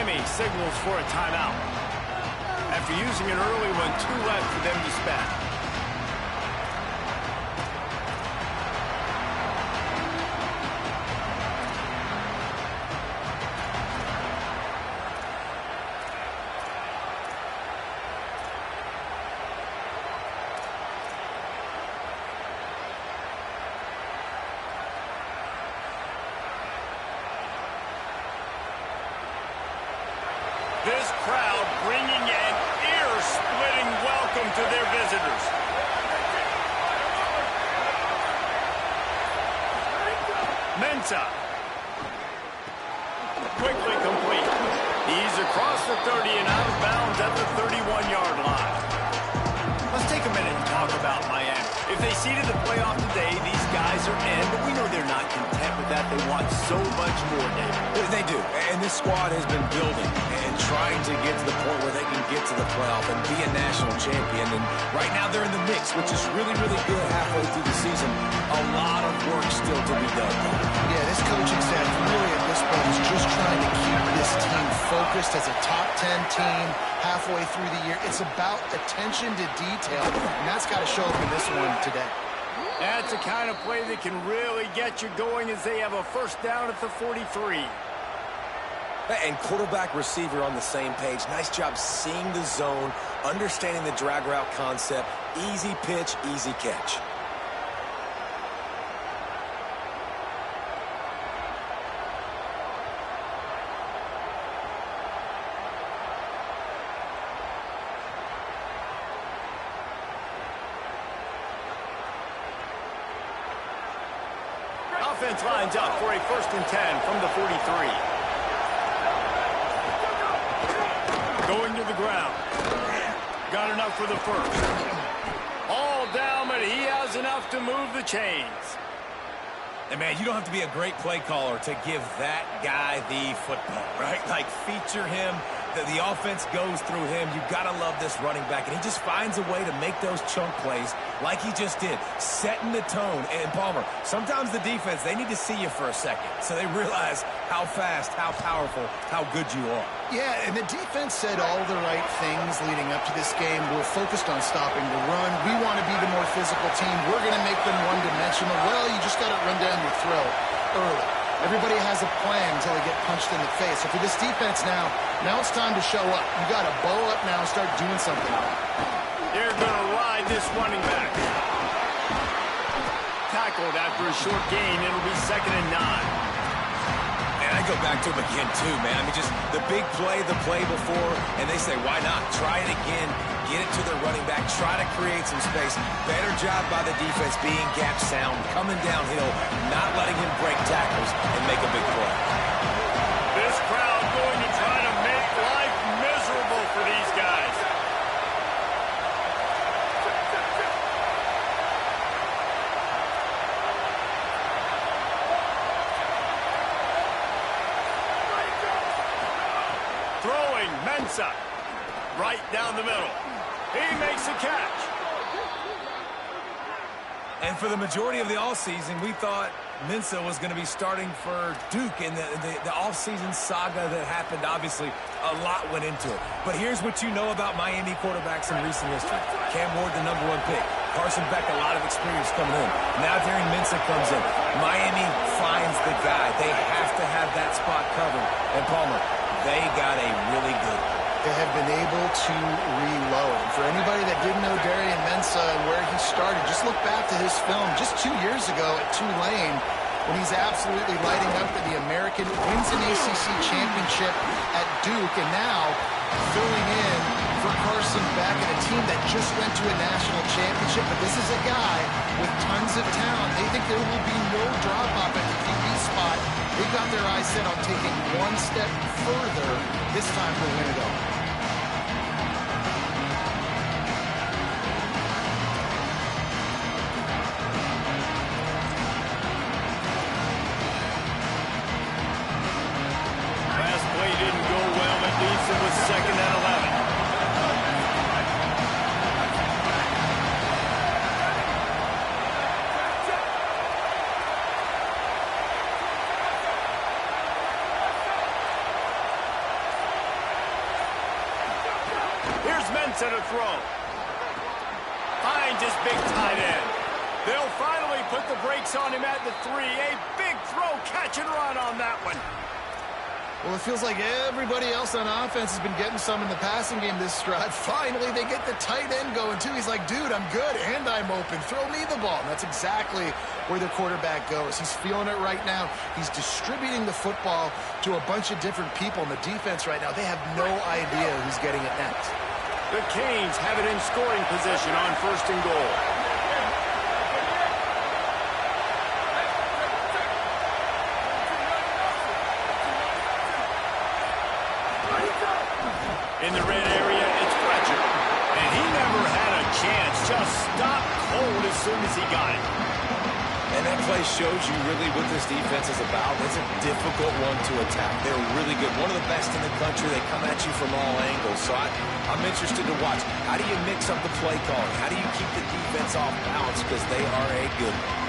Miami signals for a timeout. After using an early one, 2 left for them to spend. This crowd bringing an ear-splitting welcome to their visitors. Mensah. Quickly complete. He's across the 30 and out of bounds at the 31-yard line. Let's take a minute and talk about Miami. If they seeded the playoff today, these guys are in, but we know they're not content with that. They want so much more, David. They do, and this squad has been building and trying to get to the point where they can get to the playoff and be a national champion. And right now they're in the mix, which is really, really good halfway through the season. A lot of work still to be done. Yeah, this coaching staff really at this point is just trying to keep this team focused as a top 10 team halfway through the year. It's about attention to detail, and that's got to show up in this one today. That's the kind of play that can really get you going as they have a first down at the 43. And quarterback receiver on the same page. Nice job seeing the zone, understanding the drag route concept. Easy pitch, easy catch. Offense lines up for a 1st and 10 from the 43. Going to the ground. Got enough for the first. All down, but he has enough to move the chains. And, man, you don't have to be a great play caller to give that guy the football, right? Like, feature him. The offense goes through him. You've got to love this running back. And he just finds a way to make those chunk plays like he just did, setting the tone. And, Palmer, sometimes the defense, they need to see you for a second so they realize how fast, how powerful, how good you are. Yeah, and the defense said all the right things leading up to this game. We're focused on stopping the run. We want to be the more physical team. We're going to make them one-dimensional. Well, you just got to run down your throat early. Everybody has a plan until they get punched in the face. So for this defense now it's time to show up. You got to bow up now and start doing something. They're going to ride this running back. Tackled after a short gain. It'll be 2nd and 9. And I go back to him again, too, man. I mean, just the big play, the play before, and they say, why not? Try it again. Get it to their running back. Try to create some space. Better job by the defense being gap sound, coming downhill, not letting him break tackles and make a big play. This crowd going to try to make life miserable for these guys. Throwing Mensah right down the middle. He makes a catch. And for the majority of the offseason, we thought Mensah was going to be starting for Duke in the offseason saga that happened. Obviously, a lot went into it. But here's what you know about Miami quarterbacks in recent history. Cam Ward, the #1 pick. Carson Beck, a lot of experience coming in. Now Darren Mensah comes in. Miami finds the guy. They have to have that spot covered. And Palmer, they got a really good one. They have been able to reload. For anybody that didn't know Darian Mensah and where he started, just look back to his film just 2 years ago at Tulane when he's absolutely lighting up in the American, wins an ACC championship at Duke, and now filling in for Carson Beck and a team that just went to a national championship. But this is a guy with tons of talent. They think there will be no drop-off at the QB spot. They've got their eyes set on taking one step further this time to win it all. Last play didn't go well. It leaves them with 2nd and 11. Mensa to throw. Finds his big tight end. They'll finally put the brakes on him at the 3. A big throw, catch and run on that one. Well, it feels like everybody else on offense has been getting some in the passing game this drive. Finally, they get the tight end going, too. He's like, dude, I'm good, and I'm open. Throw me the ball. And that's exactly where the quarterback goes. He's feeling it right now. He's distributing the football to a bunch of different people. In the defense right now, they have no idea who's getting it next. The Canes have it in scoring position on 1st and goal. In the red area, it's Fletcher. And he never had a chance. Just stopped cold as soon as he got it. And that play shows you really what this defense is about. It's a difficult one to attack. They're really good. One of the best in the country. They come at you from all angles. So I'm interested to watch. How do you mix up the play calling? How do you keep the defense off balance? Because they are a good one.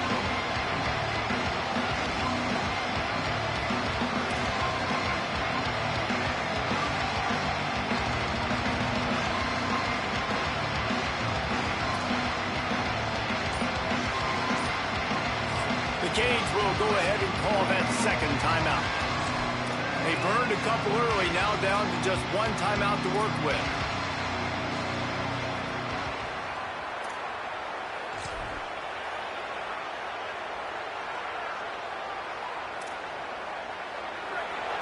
The Canes will go ahead and call that 2nd timeout. They burned a couple early, now down to just 1 timeout to work with.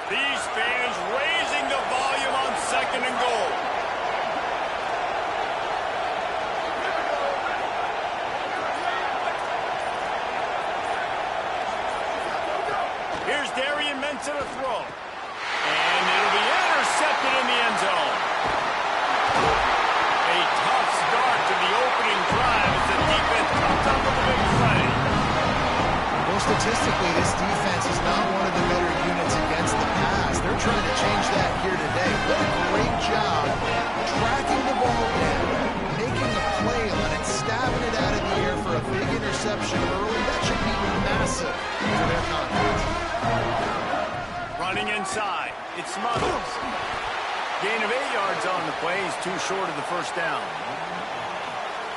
These fans raising the volume on 2nd and goal. Here's Darian Mensa to throw. And it'll be intercepted in the end zone. A tough start to the opening drive as the defense comes up with a big play. Well, statistically, this defense is not one of the better units against the pass. They're trying to change that here today. What a great job tracking the ball down, making a play on it, stabbing it out of the air for a big interception early. That should be massive for their confidence. Running inside, it's Smothers. Gain of 8 yards on the play. He's too short of the 1st down.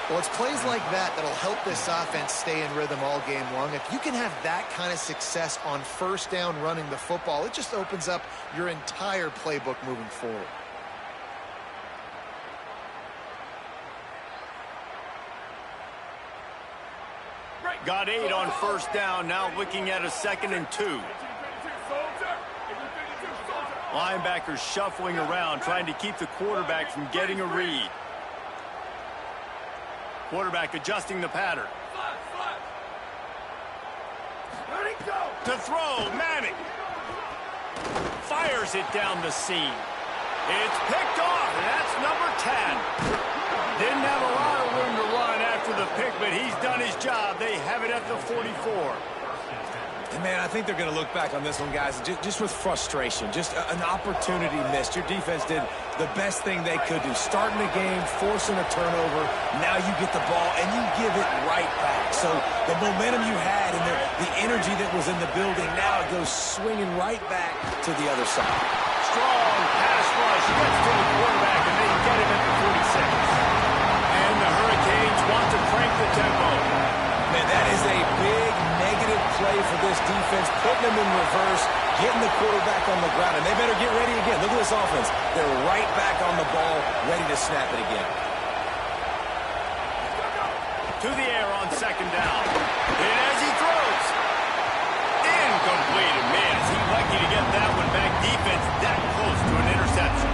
Well, it's plays like that that'll help this offense stay in rhythm all game long. If you can have that kind of success on 1st down running the football, it just opens up your entire playbook moving forward. Got 8 on 1st down, now looking at a 2nd and 2. Linebackers shuffling around, trying to keep the quarterback from getting a read. Quarterback adjusting the pattern. To throw, Manning. Fires it down the seam. It's picked off, and that's number 10. Didn't have a lot of room to run after the pick, but he's done his job. They have it at the 44. And man, I think they're going to look back on this one, guys, just with frustration, just an opportunity missed. Your defense did the best thing they could do, starting the game, forcing a turnover. Now you get the ball, and you give it right back. So the momentum you had and the energy that was in the building, now it goes swinging right back to the other side. Strong pass rush gets to the quarterback, and they get him at the 46. And the Hurricanes want to crank the tempo. Man, that is a big negative play for this defense, putting them in reverse, getting the quarterback on the ground, and they better get ready again. Look at this offense. They're right back on the ball, ready to snap it again. To the air on 2nd down. And as he throws, incomplete. And man, is he lucky to get that one back. Defense that close to an interception.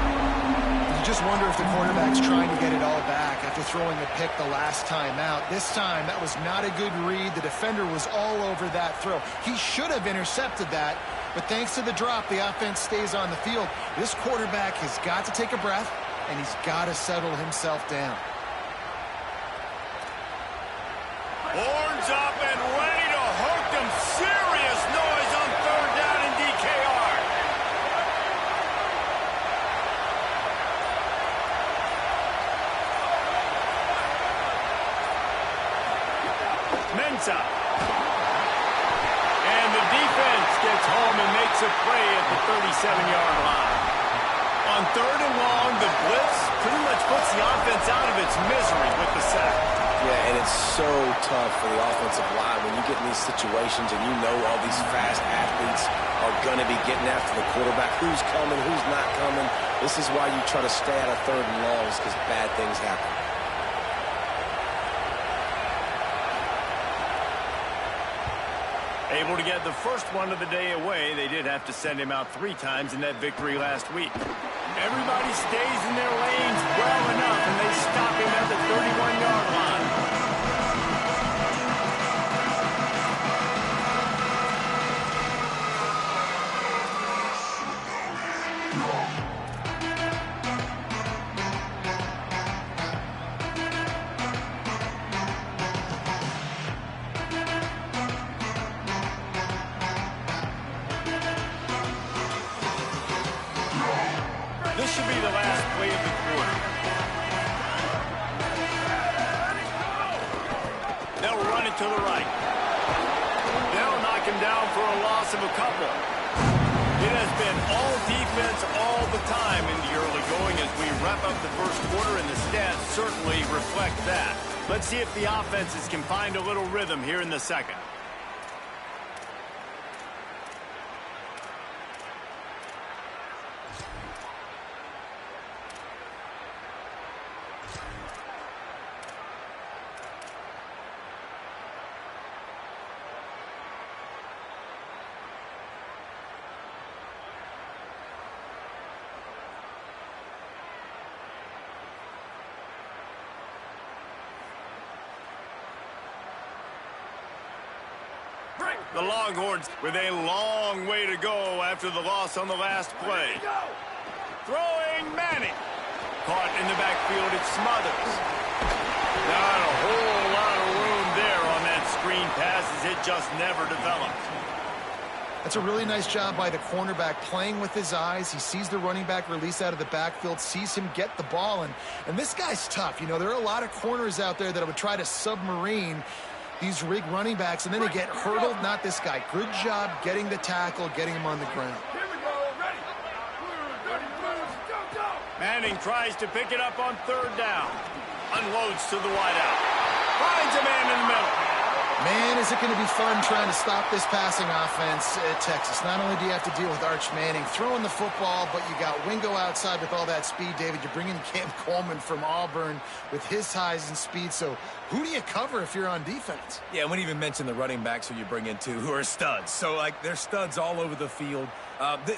You just wonder if the quarterback's trying to get it all back after throwing a pick the last time out. This time, that was not a good read. The defender was all over that throw. He should have intercepted that, but thanks to the drop, the offense stays on the field. This quarterback has got to take a breath, and he's got to settle himself down. Horns up and ready to hook them. Serious noise on 3rd down in DKR. Mensa. And the defense gets home and makes a play at the 37-yard line. On 3rd and long, the blitz pretty much puts the offense out of its misery with the sack. Yeah, and it's so tough for the offensive line when you get in these situations and you know all these fast athletes are going to be getting after the quarterback. Who's coming, who's not coming. This is why you try to stay out of 3rd and longs, because bad things happen. Able to get the first one of the day away. They did have to send him out 3 times in that victory last week. Everybody stays in their lanes well enough, and they stop him at the 31-yard line. This should be the last play of the quarter. They'll run it to the right. They'll knock him down for a loss of a couple. It has been all defense all the time in the early going as we wrap up the first quarter, and the stats certainly reflect that. Let's see if the offenses can find a little rhythm here in the second. The Longhorns with a long way to go after the loss on the last play. Throwing Manning. Caught in the backfield, it's Smothers. Not a whole lot of room there on that screen pass as it just never developed. That's a really nice job by the cornerback, playing with his eyes. He sees the running back release out of the backfield, sees him get the ball, and this guy's tough. You know, there are a lot of corners out there that would try to submarine these rig running backs, and then they get hurdled. Not this guy. Good job getting the tackle, getting him on the ground. Manning tries to pick it up on 3rd down. Unloads to the wideout. Finds a man in the middle. Man, is it going to be fun trying to stop this passing offense at Texas. Not only do you have to deal with Arch Manning throwing the football, but you got Wingo outside with all that speed, David. You bring in Cam Coleman from Auburn with his size and speed. So who do you cover if you're on defense? Yeah, we didn't even mention the running backs who you bring in, too, who are studs. So, like, they're studs all over the field.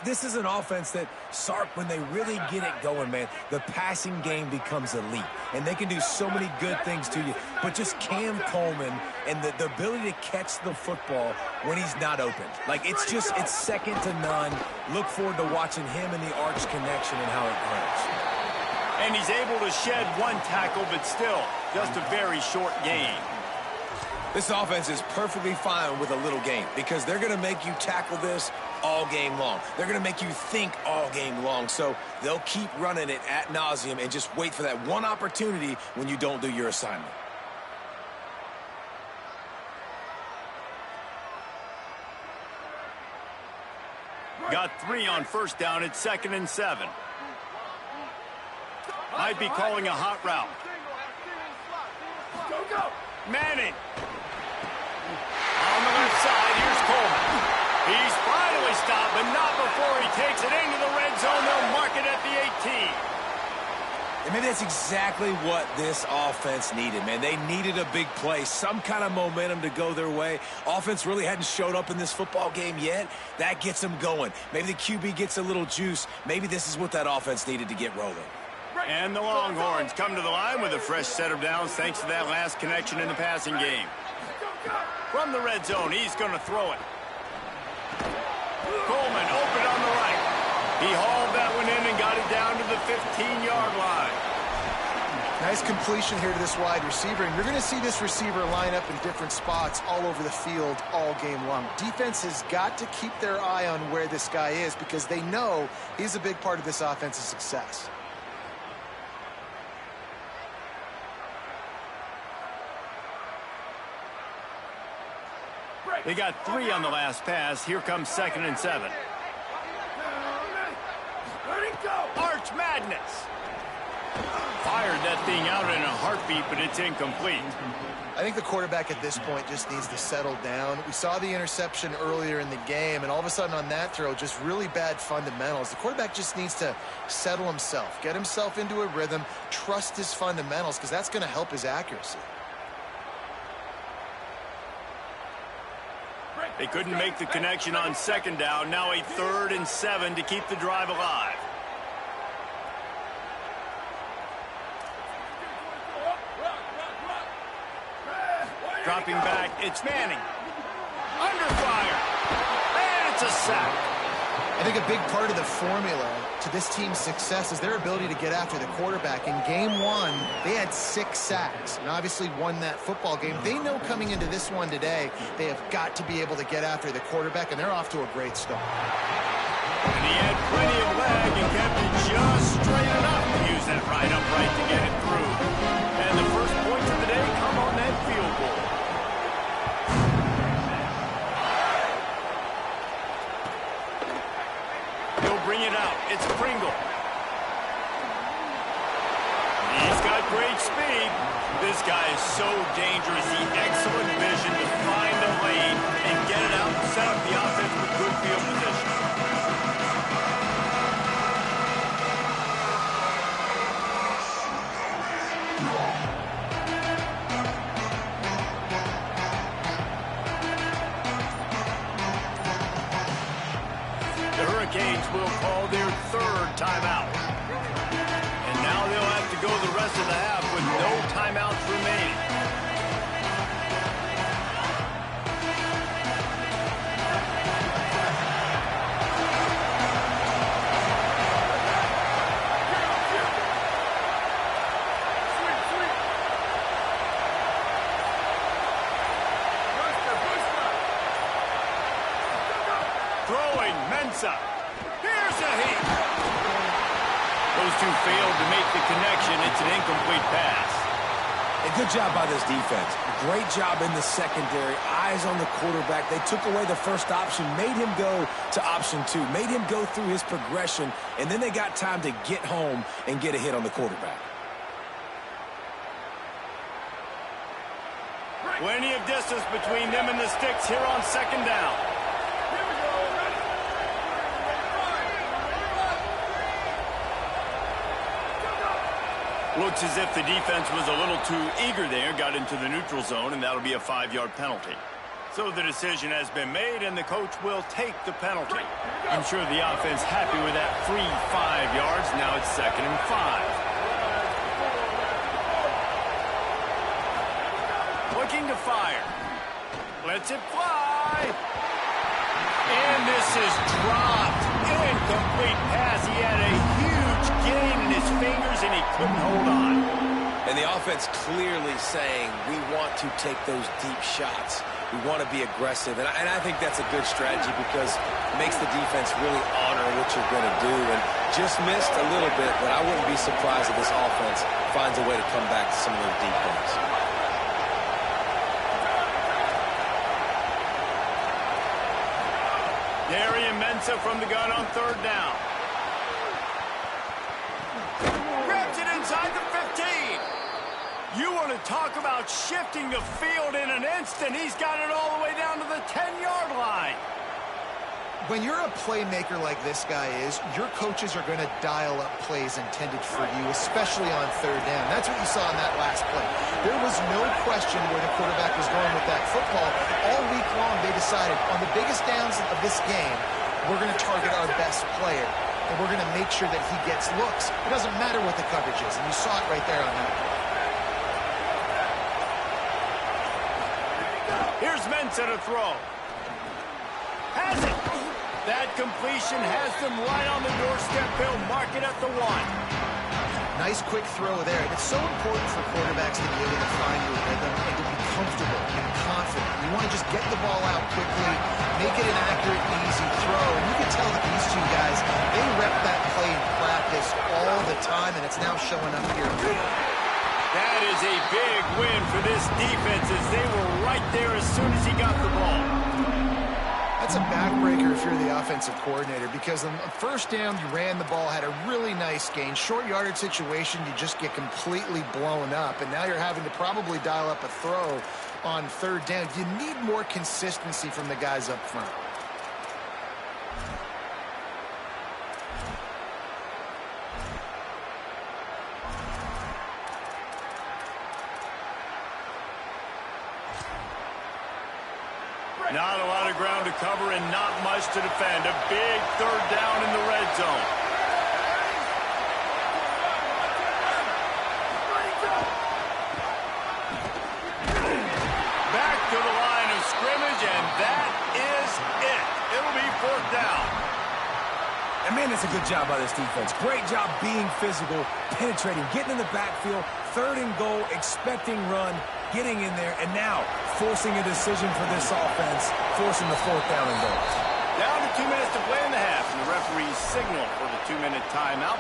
This is an offense that, Sark, when they really get it going, man, the passing game becomes elite. And they can do so many good things to you. But just Cam Coleman and the ability to catch the football when he's not open. Like, it's second to none. Look forward to watching him and the Arch connection and how it grows. And he's able to shed 1 tackle, but still, just a very short gain. This offense is perfectly fine with a little game because they're going to make you tackle this all game long. They're going to make you think all game long. So they'll keep running it ad nauseum and just wait for that one opportunity when you don't do your assignment. Got 3 on 1st down. It's 2nd and 7. Might be calling a hot route. Manning. On the left side, here's Coleman. He's finally stopped, but not before he takes it into the red zone. They'll mark it at the 18. And maybe that's exactly what this offense needed, man. They needed a big play, some kind of momentum to go their way. Offense really hadn't showed up in this football game yet. That gets them going. Maybe the QB gets a little juice. Maybe this is what that offense needed to get rolling. And the Longhorns come to the line with a fresh set of downs thanks to that last connection in the passing game. From the red zone, he's going to throw it. Coleman open on the right. He hauled that one in and got it down to the 15-yard line. Nice completion here to this wide receiver, and you're going to see this receiver line up in different spots all over the field all game long. Defense has got to keep their eye on where this guy is because they know he's a big part of this offense's success. They got 3 on the last pass. Here comes 2nd and 7. Arch Madness. Fired that thing out in a heartbeat, but it's incomplete. I think the quarterback at this point just needs to settle down. We saw the interception earlier in the game, and all of a sudden on that throw, just really bad fundamentals. The quarterback just needs to settle himself, get himself into a rhythm, trust his fundamentals, because that's going to help his accuracy. They couldn't make the connection on second down. Now a 3rd and 7 to keep the drive alive. Dropping back, it's Manning. Under fire. And it's a sack. I think a big part of the formula to this team's success is their ability to get after the quarterback. In game 1, they had 6 sacks and obviously won that football game. They know coming into this one today, they have got to be able to get after the quarterback, and they're off to a great start. And he had plenty of leg and kept it just straight enough to use that right upright to get it through. And the first points of the day come on that field goal. He'll bring it out. It's Pringle. He's got great speed. This guy is so dangerous. He excellent vision to find a lane and get it out and set up the offense with good field position. Hurricanes will call their 3rd timeout. And now they'll have to go the rest of the half with no timeouts remaining. Throwing, Mensah. Here's a heat. Those two failed to make the connection. It's an incomplete pass. A good job by this defense. Great job in the secondary. Eyes on the quarterback. They took away the first option, made him go to option 2, made him go through his progression, and then they got time to get home and get a hit on the quarterback. Plenty of distance between them and the sticks here on second down. Looks as if the defense was a little too eager there, got into the neutral zone, and that'll be a 5-yard penalty. So the decision has been made, and the coach will take the penalty. I'm sure the offense happy with that free 5 yards. Now it's 2nd and 5. Looking to fire. Lets it fly. And this is dropped. Incomplete pass. He had a huge gain in his fingers, and he couldn't hold on. And the offense clearly saying, we want to take those deep shots. We want to be aggressive. And I think that's a good strategy because it makes the defense really honor what you're going to do. And just missed a little bit, but I wouldn't be surprised if this offense finds a way to come back to some of those deep ones. Darian Mensah from the gun on 3rd down. Grabs it inside the 15. You want to talk about shifting the field in an instant. He's got it all the way down to the 10-yard line. When you're a playmaker like this guy is, your coaches are going to dial up plays intended for you, especially on 3rd down. That's what you saw in that last play. There was no question where the quarterback was going with that football. All week long, they decided on the biggest downs of this game, we're going to target our best player, and we're going to make sure that he gets looks. It doesn't matter what the coverage is, and you saw it right there on that play. Here's Mensah to throw. Has it. That completion has them right on the doorstep. They'll mark it at the 1. Nice quick throw there. And it's so important for quarterbacks to be able to find your rhythm and to be comfortable and confident. You want to just get the ball out quickly, make it an accurate, easy throw. And you can tell that these two guys, they rep that play in practice all the time, and it's now showing up here. That is a big win for this defense as they were right there as soon as he got the ball. that's a backbreaker if you're the offensive coordinator, because on the first down, you ran the ball, had a really nice gain. Short yardage situation, you just get completely blown up, and now you're having to probably dial up a throw on third down. You need more consistency from the guys up front. Not a lot of ground to cover and not much to defend. A big third down in the red zone. Back to the line of scrimmage, and that is it. It'll be fourth down. And, man, it's a good job by this defense. Great job being physical, penetrating, getting in the backfield, third and goal, expecting run, getting in there, and now forcing a decision for this offense, forcing the fourth down and goal. Down to 2 minutes to play in the half, and the referees signal for the 2-minute timeout.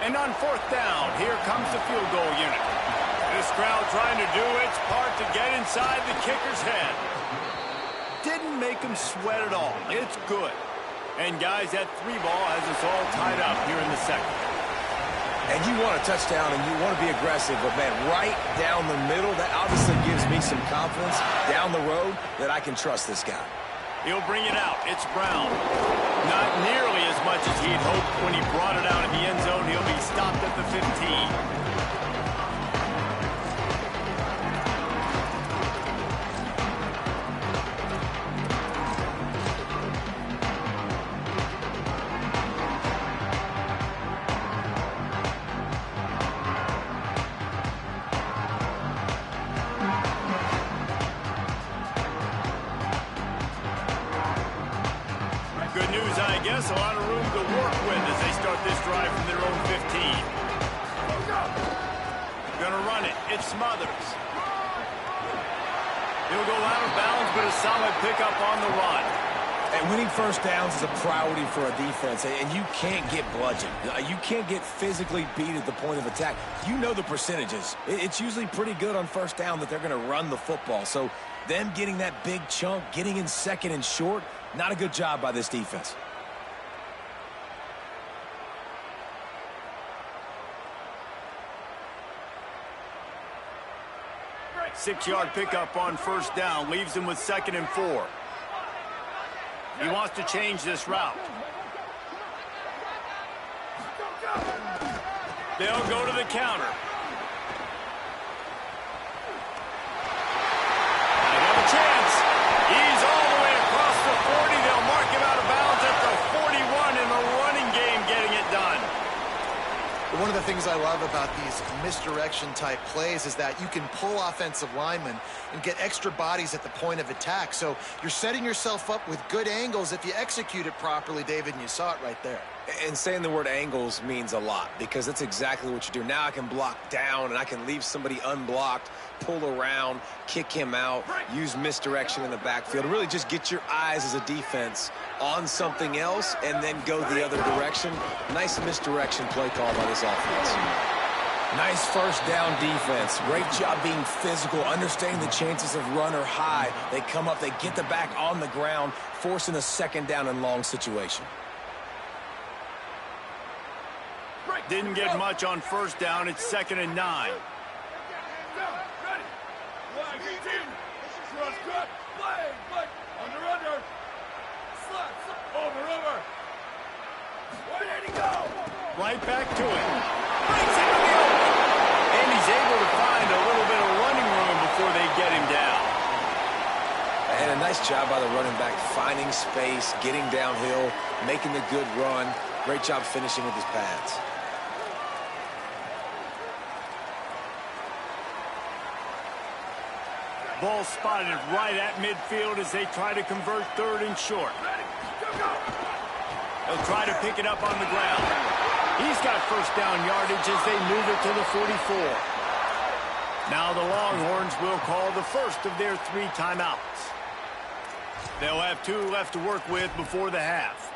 And on fourth down, here comes the field goal unit. This crowd trying to do its part to get inside the kicker's head. Didn't make him sweat at all. It's good. And, guys, that 3 ball has us all tied up here in the second. And you want a touchdown and you want to be aggressive, but, man, right down the middle, that obviously gives me some confidence down the road that I can trust this guy. He'll bring it out. It's Brown. Not nearly as much as he'd hoped when he brought it out in the end zone. He'll be stopped at the 15. Good news, I guess. A lot of room to work with as they start this drive from their own 15. Gonna run it. It's Smothers. He'll go out of bounds, but a solid pickup on the run. And winning first downs is a priority for a defense, and you can't get bludgeoned. You can't get physically beat at the point of attack. You know the percentages. It's usually pretty good on first down that they're going to run the football. So them getting that big chunk, getting in second and short, not a good job by this defense. Six-yard pickup on first down. Leaves him with 2nd and 4. He wants to change this route. They'll go to the counter. They have a chance. He's all the way across the 40. They'll mark him out of bounds at the 41 in the running game, getting it done. One of the things I love about these misdirection-type plays is that you can pull offensive linemen and get extra bodies at the point of attack. So you're setting yourself up with good angles if you execute it properly, David, and you saw it right there. And saying the word angles means a lot because that's exactly what you do. Now I can block down and I can leave somebody unblocked, pull around, kick him out, use misdirection in the backfield. Really just get your eyes as a defense on something else and then go the other direction. Nice misdirection play call by this offense. Nice first down defense. Great job being physical, understanding the chances of run are high. They come up, they get the back on the ground, forcing a 2nd down and long situation. Didn't get much on first down. It's 2nd and 9. Right back to him. Breaks into the open. And he's able to find a little bit of running room before they get him down. And a nice job by the running back, finding space, getting downhill, making the good run. Great job finishing with his pads. Ball spotted right at midfield as they try to convert third and short. They'll try to pick it up on the ground. He's got first down yardage as they move it to the 44. Now the Longhorns will call the first of their 3 timeouts. They'll have 2 left to work with before the half.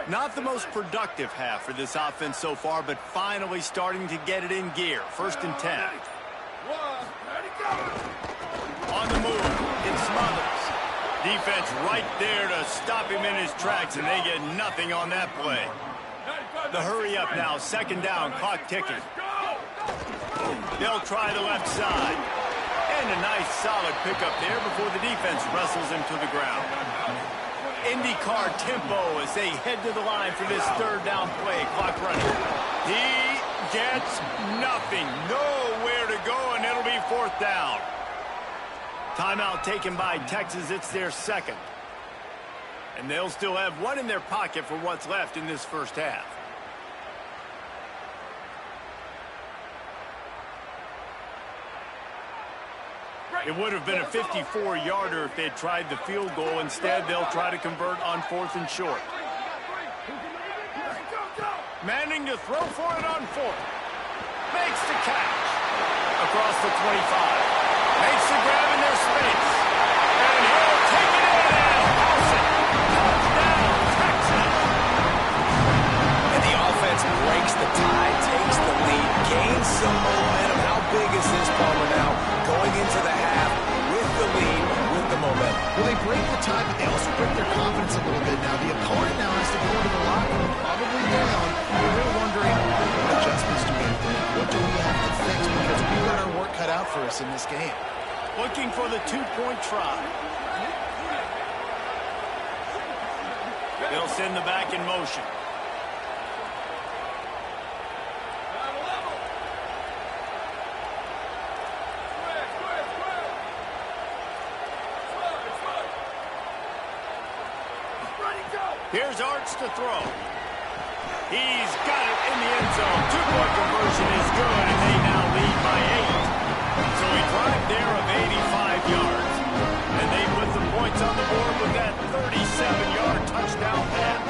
Not the most productive half for this offense so far, but finally starting to get it in gear. First and 10. On the move, it smothers. Defense right there to stop him in his tracks, and they get nothing on that play. The hurry up now, second down, clock ticking. They'll try the left side. And a nice solid pickup there before the defense wrestles him to the ground. IndyCar tempo as they head to the line for this third down play. Clock running. He gets nothing. Nowhere to go, and it'll be fourth down. Timeout taken by Texas. It's their second. And they'll still have 1 in their pocket for what's left in this first half. It would have been a 54-yarder if they'd tried the field goal. Instead, they'll try to convert on fourth and short. Manning to throw for it on fourth. Makes the catch. Across the 25. Makes the grab in their space. And he'll take it in and house it. Touchdown, Texas. And the offense breaks the tie, takes the lead, gains some momentum. How big is this, Palmer, now? Going into the half with the lead, with the momentum. Well, they break the tie, but they also break their confidence a little bit now. The opponent now has to go into the locker room, probably down. They're wondering, what adjustments do we have to make? What do we have to fix? Because we've got our work cut out for us in this game. Looking for the 2-point try. They'll send the back in motion. Here's Arts to throw. He's got it in the end zone. 2-point conversion is good, and they now lead by 8. So a drive there of 85 yards. And they put the points on the board with that 37-yard touchdown pass.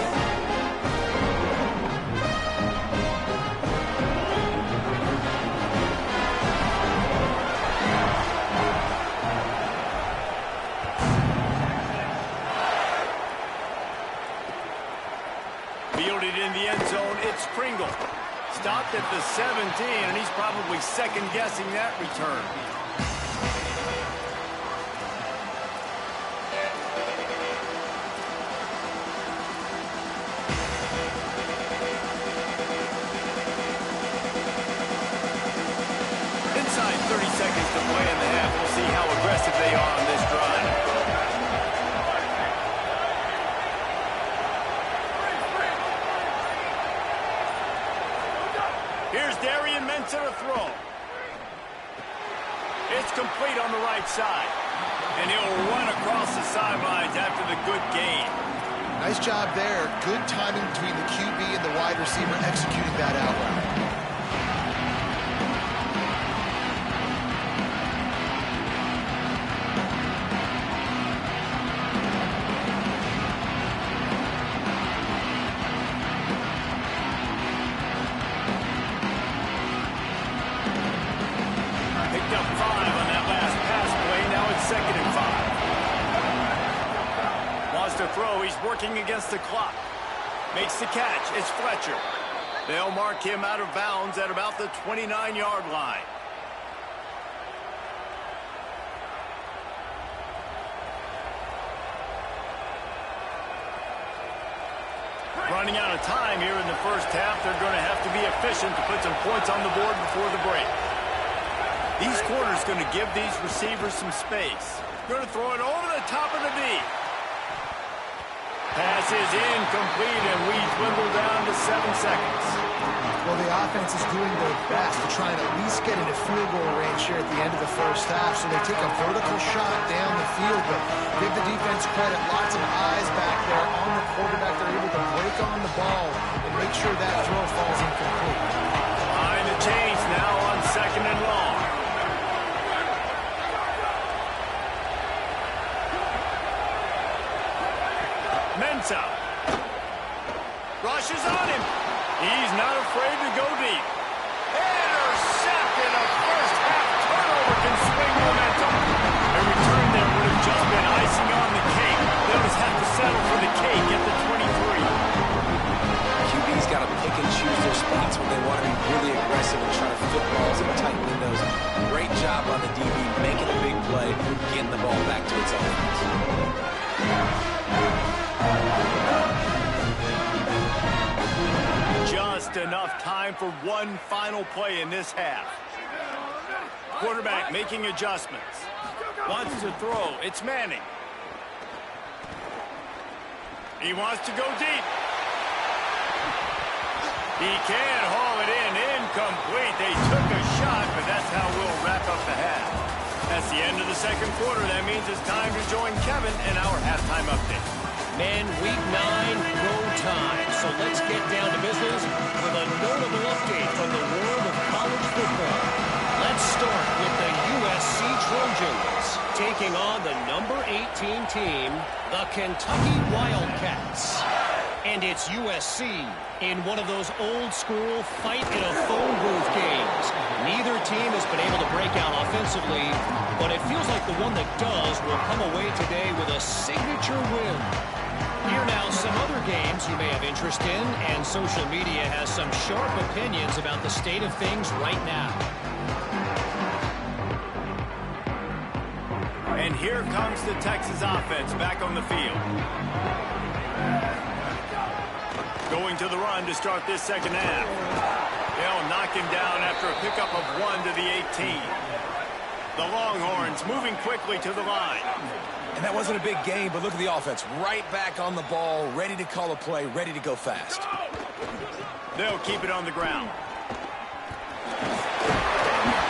Fielded in the end zone, it's Pringle. Stopped at the 17, and he's probably second-guessing that return. Inside 30 seconds to play in the half. We'll see how aggressive they are on this drive. Here's Darian Mensah to throw. It's complete on the right side. And he'll run across the sidelines after the good gain. Nice job there. Good timing between the QB and the wide receiver executing that out route. Working against the clock. Makes the catch. It's Fletcher. They'll mark him out of bounds at about the 29-yard line. Running out of time here in the first half. They're going to have to be efficient to put some points on the board before the break. These corners going to give these receivers some space. Going to throw it over the top of the D. Pass is incomplete, and we dwindle down to 7 seconds. Well, the offense is doing their best to try and at least get into field goal range here at the end of the first half. So they take a vertical shot down the field, but give the defense credit. Lots of eyes back there on the quarterback. They're able to break on the ball and make sure that throw falls incomplete. Behind the chains now on 2nd and long. Mensah rushes on him. He's not afraid to go deep. Intercepted. A first half turnover can swing momentum. A return there would have just been icing on the cake. They'll just have to settle for the cake at the 23. QB's got to pick and choose their spots when they want to be really aggressive and try to fit balls in tight windows. Great job on the DB making a big play, getting the ball back to its offense. Just enough time for one final play in this half. Quarterback making adjustments. Wants to throw. It's Manning. He wants to go deep. He can haul it in. Incomplete. They took a shot, but that's how we'll wrap up the half. That's the end of the second quarter. That means it's time to join Kevin in our halftime update. Men, week 9, go time. So let's get down to business with a notable update from the world of college football. Let's start with the USC Trojans taking on the number 18 team, the Kentucky Wildcats. And it's USC in one of those old-school fight-in-a-phone-booth games. Neither team has been able to break out offensively, but it feels like the one that does will come away today with a signature win. Here now, some other games you may have interest in, and social media has some sharp opinions about the state of things right now. And here comes the Texas offense back on the field. Going to the run to start this second half. They'll knock him down after a pickup of 1 to the 18. The Longhorns moving quickly to the line. And that wasn't a big game, but look at the offense. Right back on the ball, ready to call a play, ready to go fast. They'll keep it on the ground.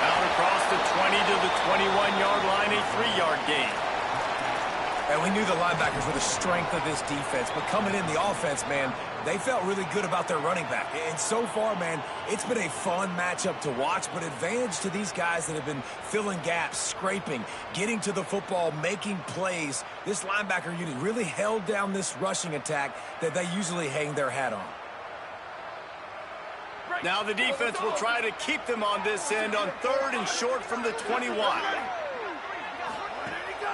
Out across the 20 to the 21-yard line, a 3-yard gain. And we knew the linebackers were the strength of this defense, but coming in the offense, man, they felt really good about their running back. And so far, man, it's been a fun matchup to watch, but advantage to these guys that have been filling gaps, scraping, getting to the football, making plays. This linebacker unit really held down this rushing attack that they usually hang their hat on. Now the defense will try to keep them on this end on 3rd and short from the 21.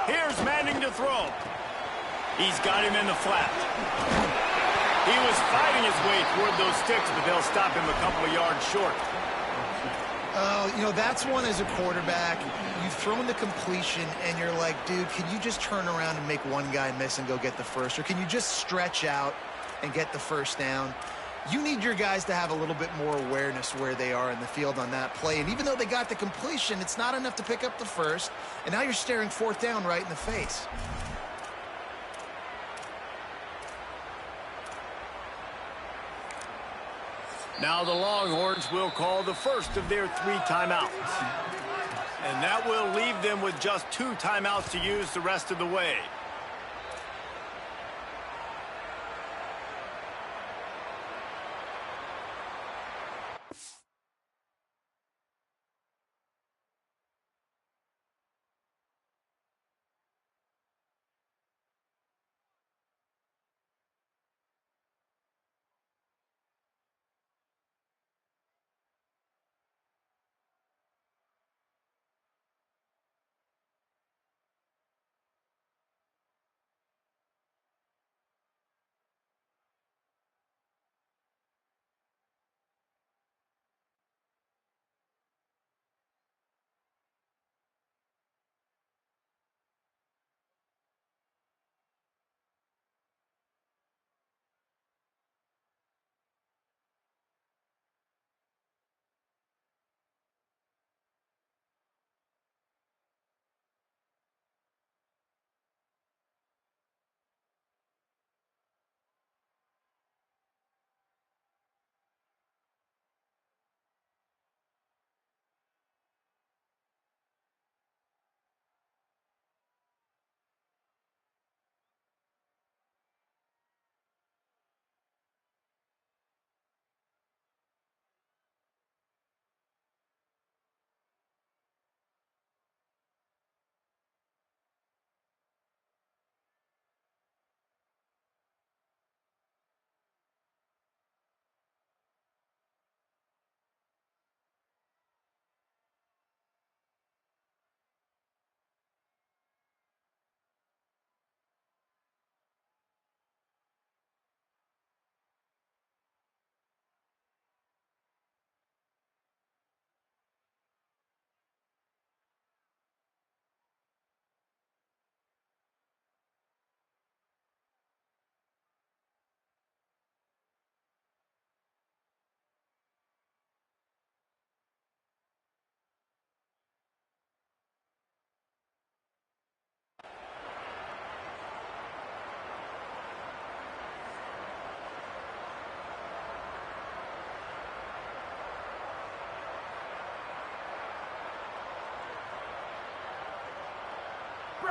Here's Manning to throw. He's got him in the flat. He was fighting his way toward those sticks, but they'll stop him a couple of yards short. You know, that's one as a quarterback. You've thrown the completion, and you're like, dude, can you just turn around and make one guy miss and go get the first? Or can you just stretch out and get the first down? You need your guys to have a little bit more awareness where they are in the field on that play. And even though they got the completion, it's not enough to pick up the first. And now you're staring 4th down right in the face. Now the Longhorns will call the first of their 3 timeouts. And that will leave them with just 2 timeouts to use the rest of the way.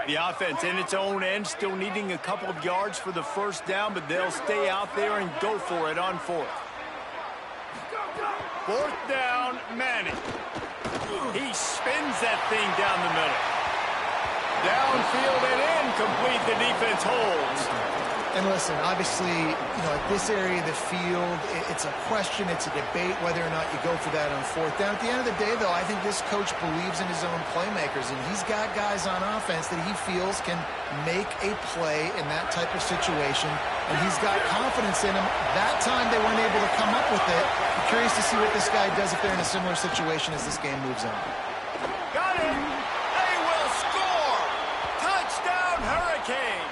The offense in its own end, still needing a couple of yards for the first down, but they'll stay out there and go for it on fourth. Fourth down, Manning. He spins that thing down the middle. Downfield and incomplete. The defense holds. And listen, obviously, at this area of the field, it's a question, it's a debate whether or not you go for that on fourth down. At the end of the day, though, I think this coach believes in his own playmakers, and he's got guys on offense that he feels can make a play in that type of situation, and he's got confidence in them. That time they weren't able to come up with it. I'm curious to see what this guy does if they're in a similar situation as this game moves on. Got it! They will score! Touchdown, Hurricanes!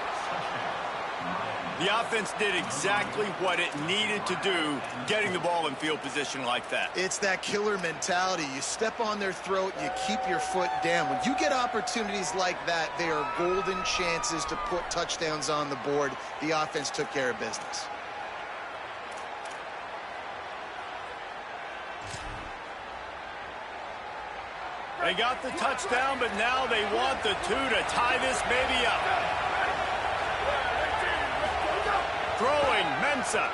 The offense did exactly what it needed to do, getting the ball in field position like that. It's that killer mentality. You step on their throat, you keep your foot down. When you get opportunities like that, they are golden chances to put touchdowns on the board. The offense took care of business. They got the touchdown, but now they want the two to tie this baby up. Throwing, Mensah.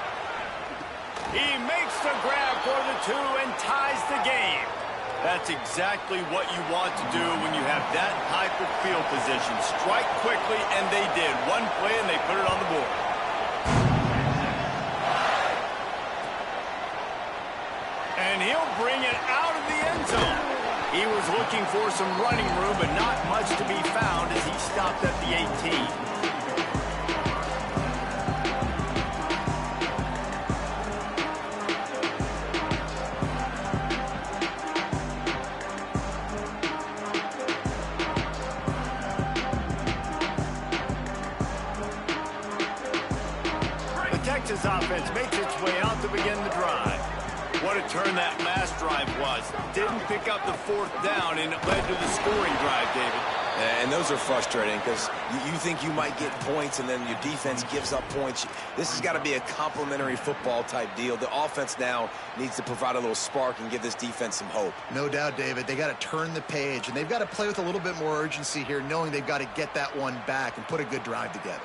He makes the grab for the two and ties the game. That's exactly what you want to do when you have that type of field position. Strike quickly, and they did. One play, and they put it on the board. And he'll bring it out of the end zone. He was looking for some running room, but not much to be found as he stopped at the 18. Texas offense makes its way out to begin the drive. What a turn that last drive was. Didn't pick up the fourth down, and it led to the scoring drive, David. And those are frustrating because you think you might get points, and then your defense gives up points. This has got to be a complimentary football type deal. The offense now needs to provide a little spark and give this defense some hope. No doubt, David. They got to turn the page, and they've got to play with a little bit more urgency here, knowing they've got to get that one back and put a good drive together.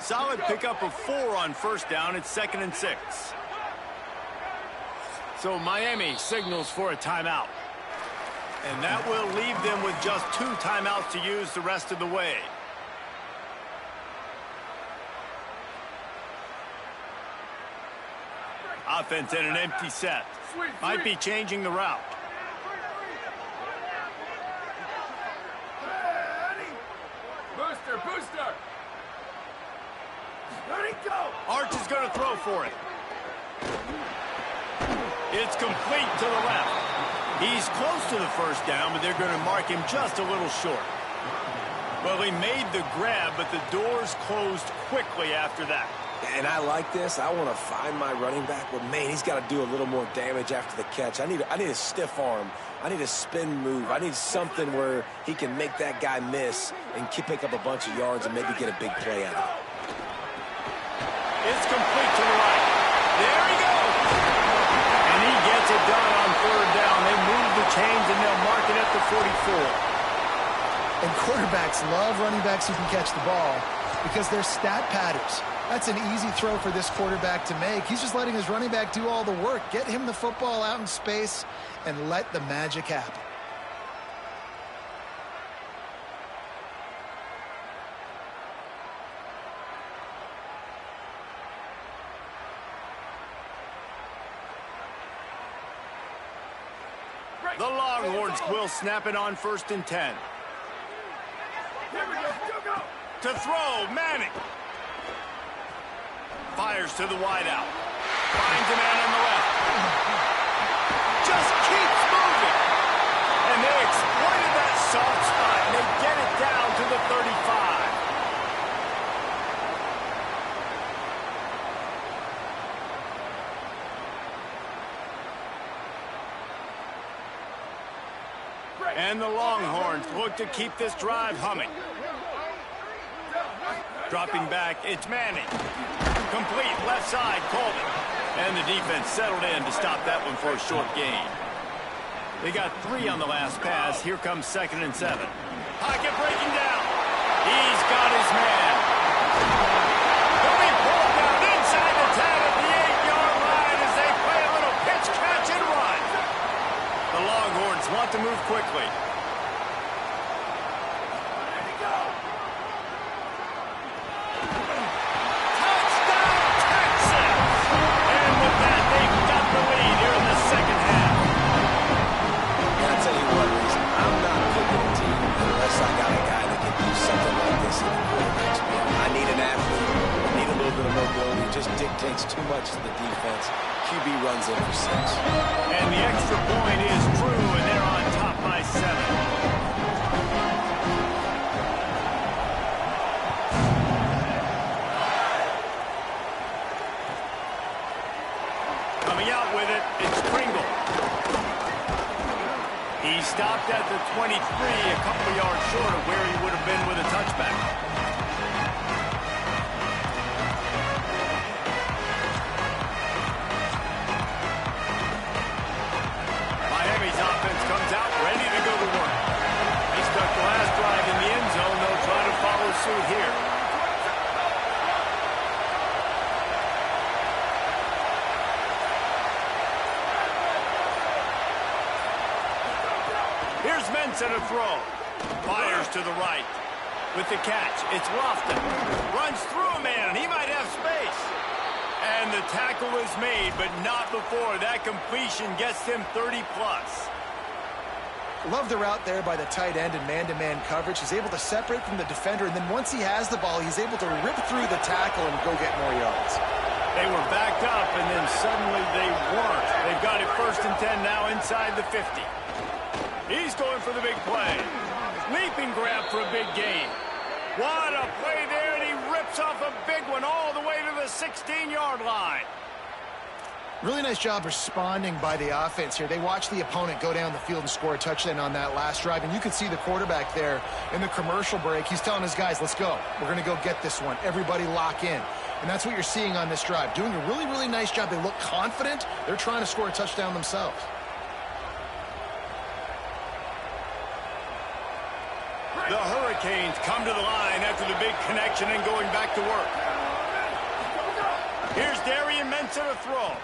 Solid pickup of 4 on first down. It's 2nd and 6. So Miami signals for a timeout. And that will leave them with just 2 timeouts to use the rest of the way. Offense in an empty set. Might be changing the route. Booster! Arch is going to throw for it. It's complete to the left. He's close to the first down, but they're going to mark him just a little short. Well, he made the grab, but the doors closed quickly after that. And I like this. I want to find my running back, but, man, he's got to do a little more damage after the catch. I need a stiff arm. I need a spin move. I need something where he can make that guy miss and pick up a bunch of yards and maybe get a big play out of it. It's complete to the right. There he goes. And he gets it done on third down. They move the chains, and they'll mark it at the 44. And quarterbacks love running backs who can catch the ball because they're stat padders. That's an easy throw for this quarterback to make. He's just letting his running back do all the work. Get him the football out in space and let the magic happen. The Longhorns will snap it on 1st and 10. To throw, Manning. Fires to the wideout. Finds a man on the left. Just keeps moving. And they exploited that soft spot, and they get it down to the 35. And the Longhorns look to keep this drive humming. Dropping back, it's Manning. Complete left side, Colvin. And the defense settled in to stop that one for a short gain. They got 3 on the last pass. Here comes 2nd and 7. Pocket breaking down. He's got his man. He'll be pulled down inside the 10 at the 8-yard line as they play a little pitch, catch, and run. The Longhorns want to move quickly. Just dictates too much to the defense. QB runs in for 6. And the extra point is true, and they're on top by 7. Coming out with it, it's Pringle. He stopped at the 23, a couple yards short of where he would have been with a touchback. Comes out ready to go to work. They stuck the last drive in the end zone. They'll try to follow suit here. Here's Mensah to throw. Fires to the right. With the catch, it's Lofton. Runs through a man, and he might have space. And the tackle is made, but not before that completion gets him 30-plus. Love the route there by the tight end in man-to-man coverage. He's able to separate from the defender, and then once he has the ball, he's able to rip through the tackle and go get more yards. They were backed up, and then suddenly they weren't. They've got it 1st and 10 now inside the 50. He's going for the big play. Leaping grab for a big gain. What a play there, and he rips off a big one all the way to the 16-yard line. Really nice job responding by the offense here. They watched the opponent go down the field and score a touchdown on that last drive, and you can see the quarterback there in the commercial break. He's telling his guys, let's go. We're going to go get this one. Everybody lock in. And that's what you're seeing on this drive. Doing a really, really nice job. They look confident. They're trying to score a touchdown themselves. The Hurricanes come to the line after the big connection and going back to work. Here's Darian Mensah to throw.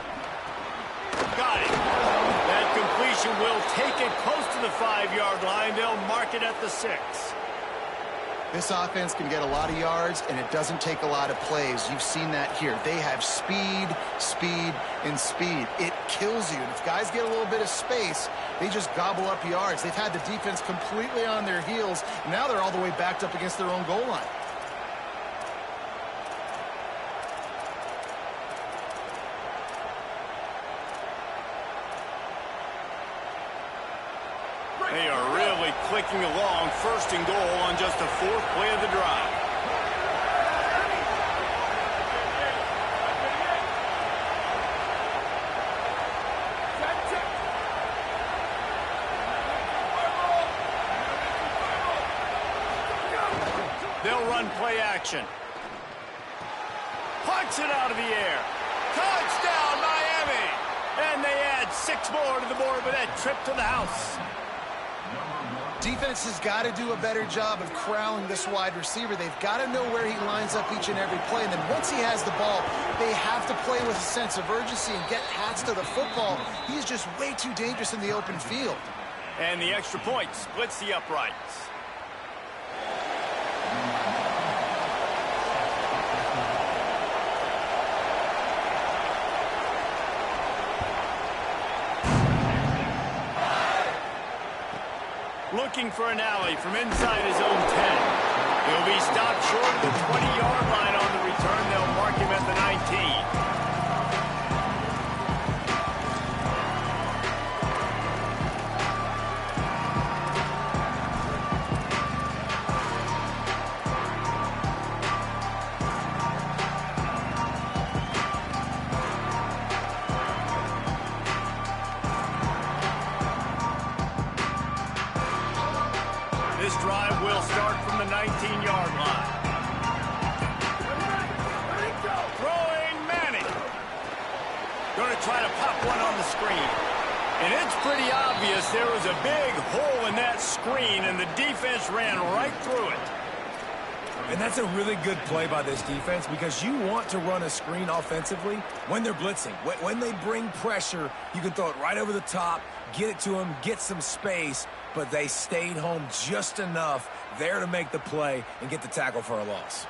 Got it. That completion will take it close to the 5-yard line. They'll mark it at the 6. This offense can get a lot of yards, and it doesn't take a lot of plays. You've seen that here. They have speed, speed, and speed. It kills you. And if guys get a little bit of space, they just gobble up yards. They've had the defense completely on their heels. Now they're all the way backed up against their own goal line. They are really clicking along, 1st and goal on just the 4th play of the drive. They'll run play action. Punts it out of the air. Touchdown, Miami! And they add 6 more to the board with that trip to the house. Defense has got to do a better job of corralling this wide receiver. They've got to know where he lines up each and every play. And then once he has the ball, they have to play with a sense of urgency and get hats to the football. He's just way too dangerous in the open field. And the extra point splits the uprights. Looking for an alley from inside his own 10. He'll be stopped short of the 20-yard line on the return. They'll mark him at the 19. This drive will start from the 19-yard line. Throwing Manning. to try to pop one on the screen. And it's pretty obvious there was a big hole in that screen, and the defense ran right through it. And that's a really good play by this defense because you want to run a screen offensively when they're blitzing. When they bring pressure, you can throw it right over the top, get it to them, get some space, but they stayed home just enough there to make the play and get the tackle for a loss.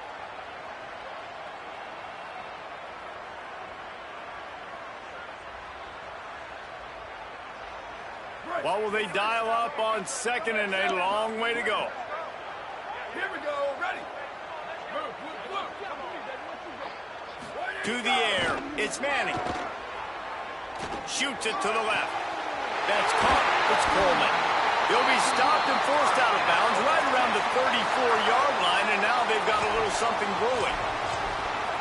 Well, will they dial up on second and a long way to go? Here we go. Ready. To the air. It's Manning. Shoots it to the left. That's caught. It's Coleman. He'll be stopped and forced out of bounds right around the 34-yard line, and now they've got a little something brewing.